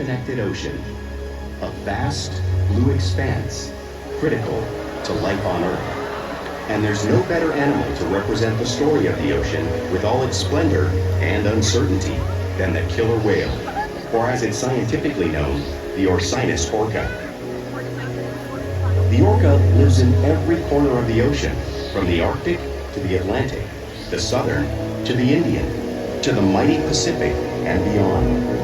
interconnected ocean, a vast blue expanse critical to life on Earth. And there's no better animal to represent the story of the ocean with all its splendor and uncertainty than the killer whale, or as it's scientifically known, the Orcinus orca. The orca lives in every corner of the ocean, from the Arctic to the Atlantic, the Southern to the Indian, to the mighty Pacific and beyond.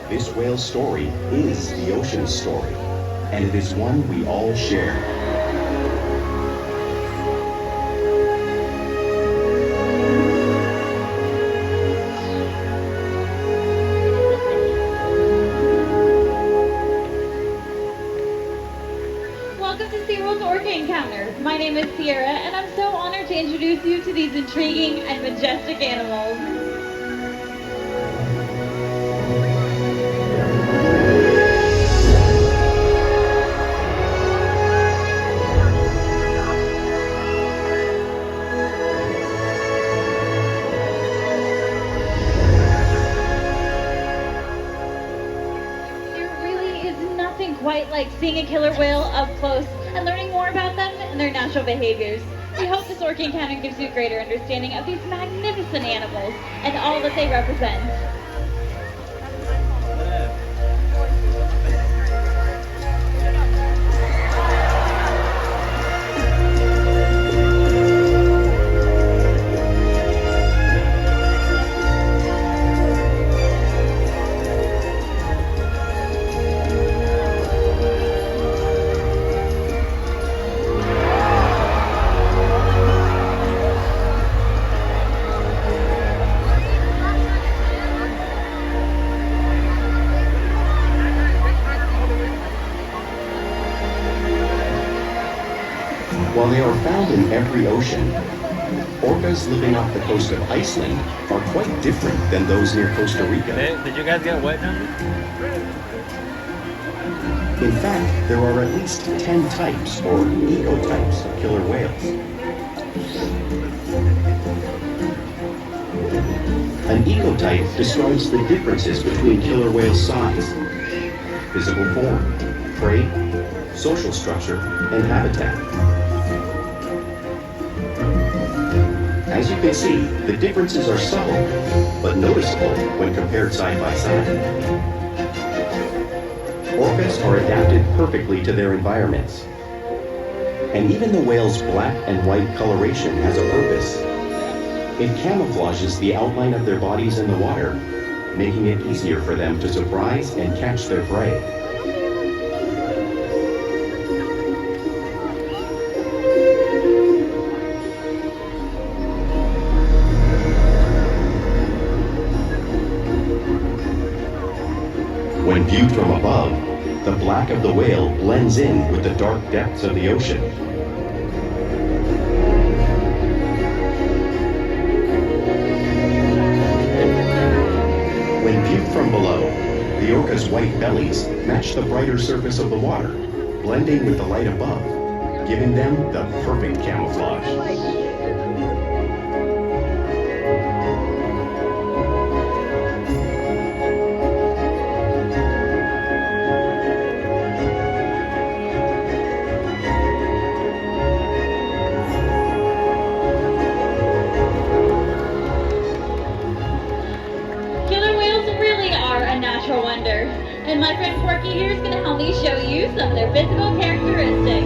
This whale's story is the ocean's story, and it is one we all share. Welcome to SeaWorld's Orca Encounter. My name is Sierra, and I'm so honored to introduce you to these intriguing and majestic animals. Quite like seeing a killer whale up close and learning more about them and their natural behaviors. We hope this Orca Encounter gives you a greater understanding of these magnificent animals and all that they represent. While they are found in every ocean, orcas living off the coast of Iceland are quite different than those near Costa Rica. Did you guys get wet down here? In fact, there are at least 10 types or ecotypes of killer whales. An ecotype describes the differences between killer whale size, physical form, prey, social structure, and habitat. As you can see, the differences are subtle, but noticeable when compared side by side. Orcas are adapted perfectly to their environments. And even the whale's black and white coloration has a purpose. It camouflages the outline of their bodies in the water, making it easier for them to surprise and catch their prey. When viewed from above, the black of the whale blends in with the dark depths of the ocean. When viewed from below, the orca's white bellies match the brighter surface of the water, blending with the light above, giving them the perfect camouflage. Wonder. And my friend Porky here is going to help me show you some of their physical characteristics.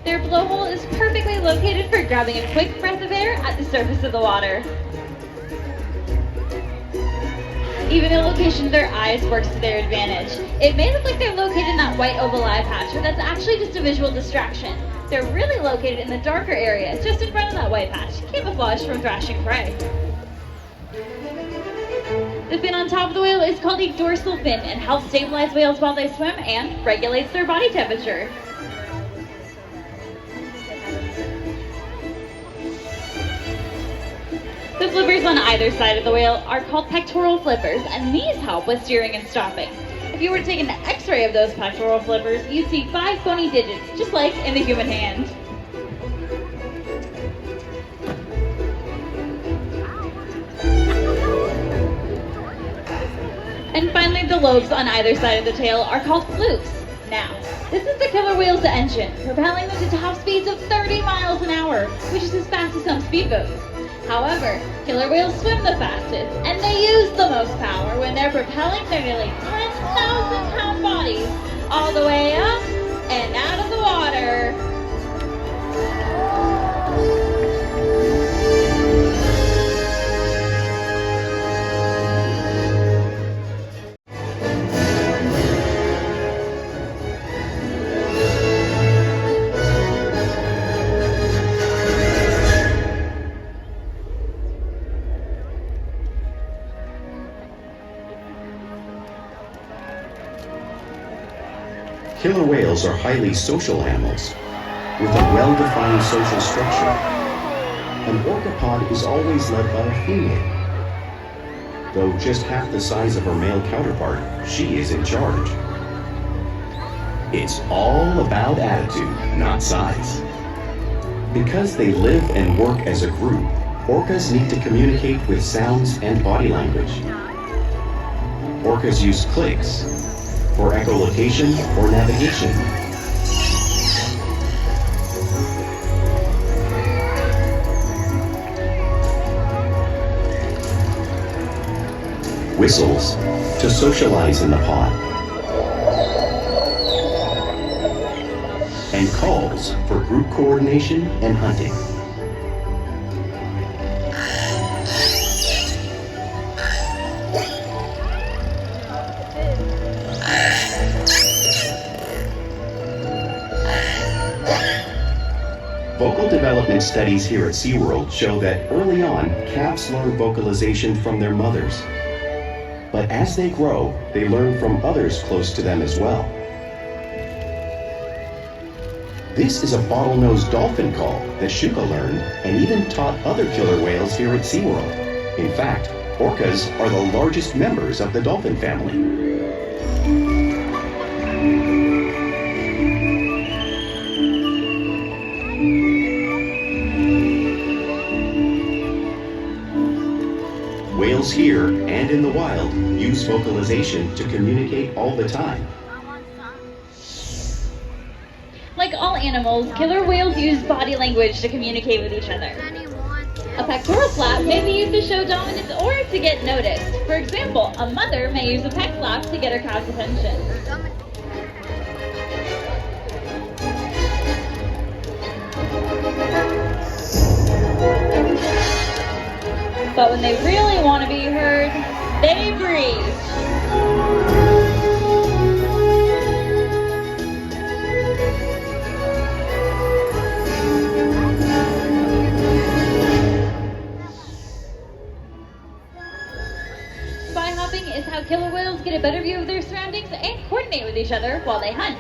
Their blowhole is perfectly located for grabbing a quick breath of air at the surface of the water. Even the location of their eyes works to their advantage. It may look like they're located in that white oval eye patch, but that's actually just a visual distraction. They're really located in the darker area, just in front of that white patch, camouflaged from thrashing prey. The fin on top of the whale is called a dorsal fin and helps stabilize whales while they swim and regulates their body temperature. The flippers on either side of the whale are called pectoral flippers, and these help with steering and stopping. If you were to take an x-ray of those pectoral flippers, you'd see 5 bony digits, just like in the human hand. And finally, the lobes on either side of the tail are called flukes. Now, this is the killer whale's engine, propelling them to top speeds of 30 miles an hour, which is as fast as some speedboats. However, killer whales swim the fastest, and they use the most power when they're propelling their nearly 10,000-pound bodies all the way up and out of the water. Killer whales are highly social animals with a well-defined social structure. An orca pod is always led by a female. Though just half the size of her male counterpart, she is in charge. It's all about attitude, not size. Because they live and work as a group, orcas need to communicate with sounds and body language. Orcas use clicks for echolocation or navigation. Whistles to socialize in the pod. And calls for group coordination and hunting. Vocal development studies here at SeaWorld show that early on, calves learn vocalization from their mothers. But as they grow, they learn from others close to them as well. This is a bottlenose dolphin call that Shuka learned and even taught other killer whales here at SeaWorld. In fact, orcas are the largest members of the dolphin family. Whales here and in the wild use vocalization to communicate all the time. Like all animals, killer whales use body language to communicate with each other. A pectoral flap may be used to show dominance or to get noticed. For example, a mother may use a pec flap to get her calf's attention. But when they really want to be heard, they breathe. Spy hopping is how killer whales get a better view of their surroundings and coordinate with each other while they hunt.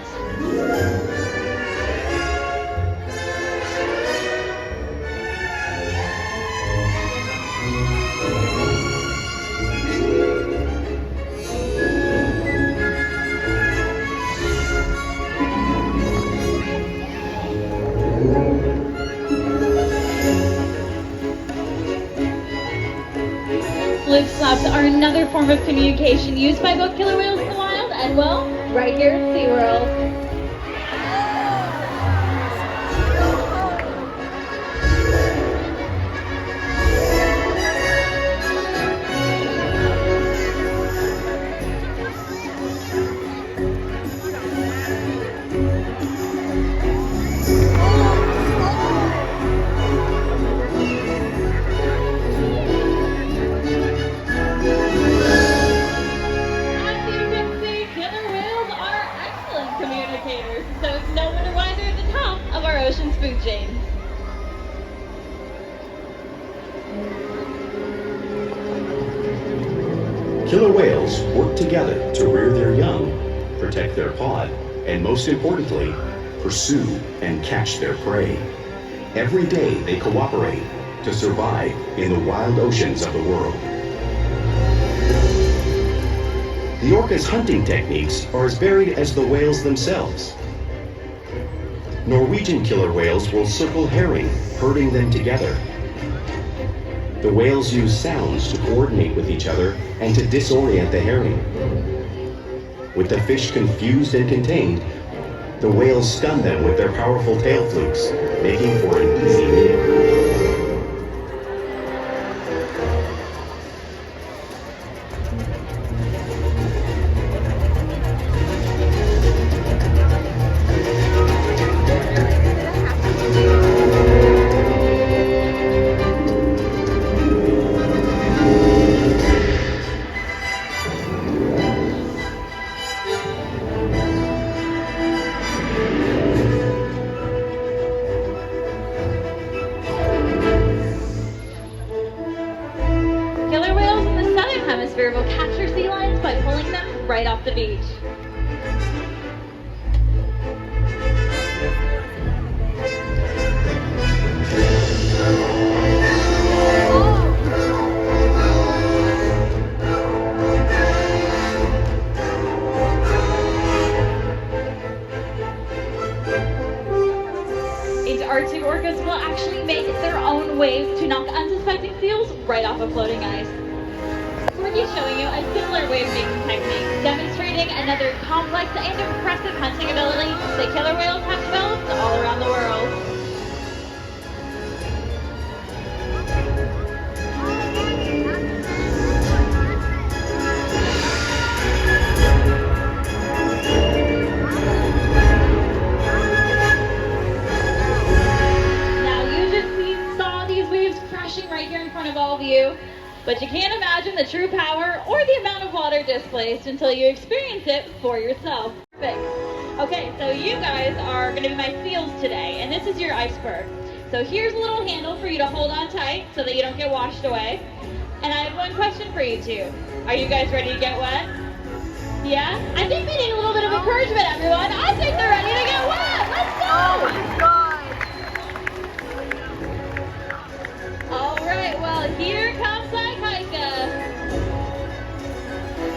Fluke slaps are another form of communication used by both killer whales in the wild and, well, right here at SeaWorld. So it's no wonder why they're at the top of our ocean's food chain. Killer whales work together to rear their young, protect their pod, and most importantly, pursue and catch their prey. Every day they cooperate, to survive in the wild oceans of the world. The orca's hunting techniques are as varied as the whales themselves. Norwegian killer whales will circle herring, herding them together. The whales use sounds to coordinate with each other and to disorient the herring. With the fish confused and contained, the whales stun them with their powerful tail flukes, making for an easy meal. Will capture sea lions by pulling them right off the beach. Antarctic orcas will actually make their own waves to knock unsuspecting seals right off of floating ice. He's showing you a similar wave-making technique, demonstrating another complex and impressive hunting ability that killer whales have developed all around the world. Now you just saw these waves crashing right here in front of all of you. But you can't imagine the true power or the amount of water displaced until you experience it for yourself. Perfect. Okay, so you guys are going to be my seals today, and this is your iceberg. So here's a little handle for you to hold on tight so that you don't get washed away. And I have one question for you two. Are you guys ready to get wet? Yeah? I think we need a little bit of encouragement, everyone. I think they're ready to get wet. Let's go! Oh my God! All right, well, here comes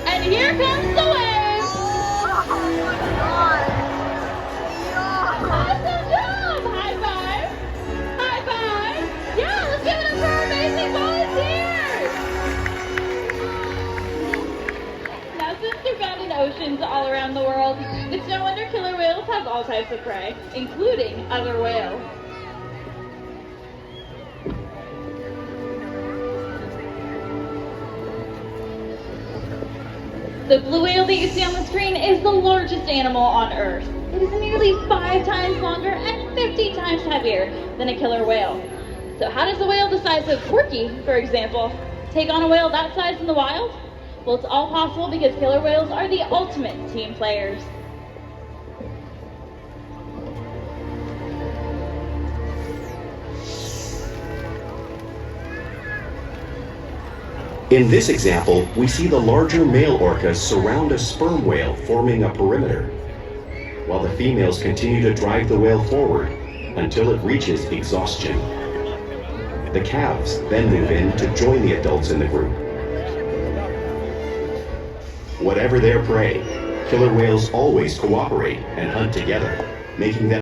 and here comes the wave! Oh my God! Awesome job! High five! High five! Yeah, let's give it up for our amazing volunteers! Now, since they're found in oceans all around the world, it's no wonder killer whales have all types of prey, including other whales. The blue whale that you see on the screen is the largest animal on Earth. It is nearly 5 times longer and 50 times heavier than a killer whale. So how does a whale the size of Porky, for example, take on a whale that size in the wild? Well, it's all possible because killer whales are the ultimate team players. In this example, we see the larger male orcas surround a sperm whale, forming a perimeter, while the females continue to drive the whale forward until it reaches exhaustion. The calves then move in to join the adults in the group. Whatever their prey, killer whales always cooperate and hunt together, making them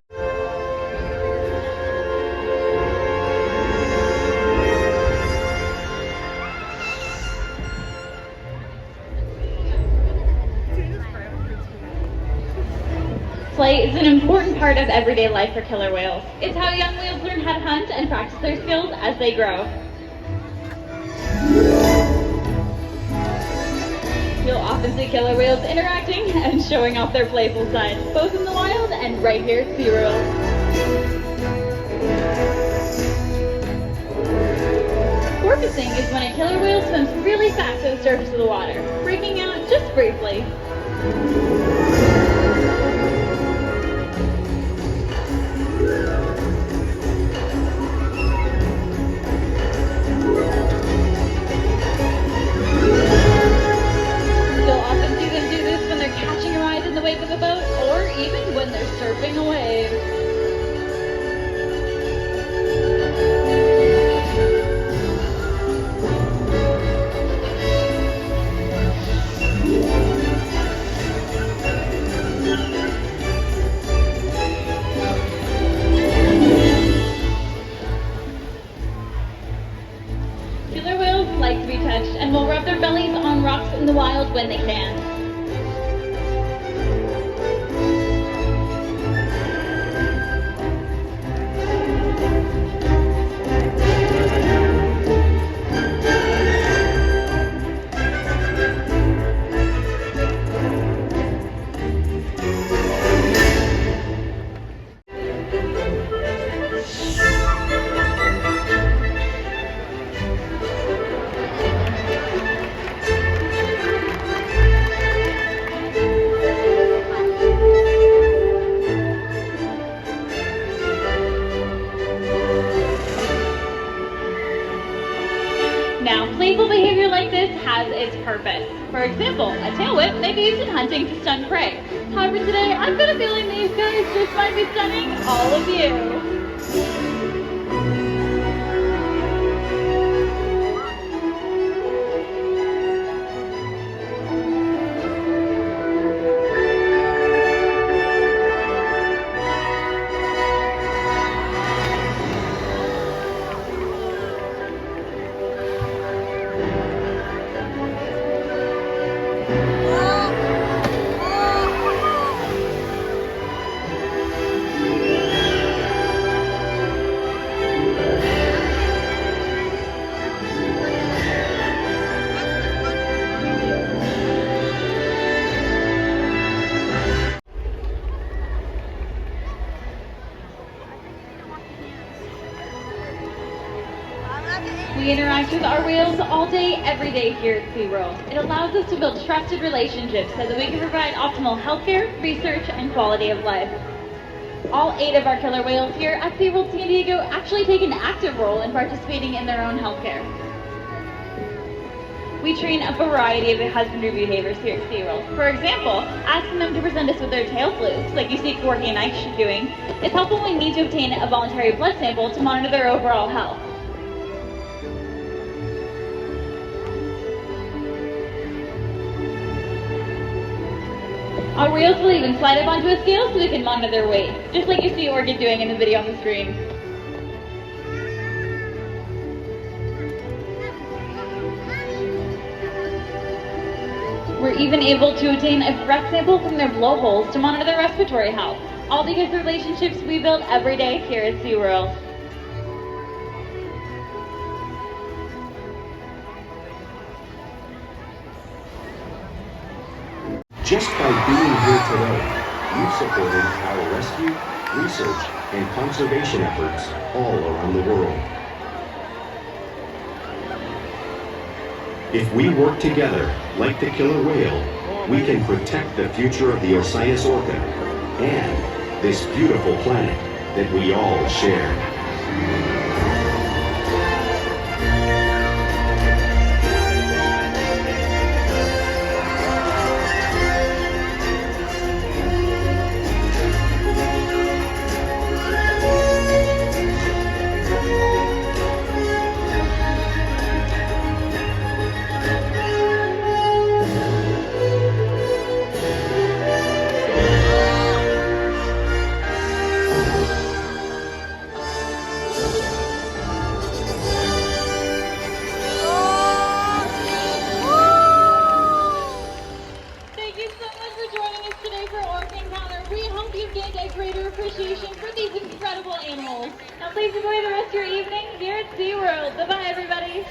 Play is an important part of everyday life for killer whales. It's how young whales learn how to hunt and practice their skills as they grow. You'll often see killer whales interacting and showing off their playful side, both in the wild and right here at SeaWorld. Porpoising is when a killer whale swims really fast to the surface of the water, breaking out just briefly. Of a boat, or even when they're surfing a wave. in the wild when they can. Now, playful behavior like this has its purpose. For example, a tail whip may be used in hunting to stun prey. However, today I've got a feeling these guys just might be stunning all of you. We interact with our whales all day, every day here at SeaWorld. It allows us to build trusted relationships so that we can provide optimal healthcare, research, and quality of life. All 8 of our killer whales here at SeaWorld San Diego actually take an active role in participating in their own healthcare. We train a variety of husbandry behaviors here at SeaWorld. For example, asking them to present us with their tail flukes, like you see Orca and Ike doing, is helpful when we need to obtain a voluntary blood sample to monitor their overall health. Our whales will even slide up onto a scale so we can monitor their weight, just like you see Orca doing in the video on the screen. We're even able to obtain a breath sample from their blowholes to monitor their respiratory health, all because of the relationships we build every day here at SeaWorld. Just by being here today, you've supported our rescue, research, and conservation efforts all around the world. If we work together, like the killer whale, we can protect the future of the Orcinus orca and this beautiful planet that we all share. Greater appreciation for these incredible animals. Now please enjoy the rest of your evening here at SeaWorld. Bye-bye, everybody.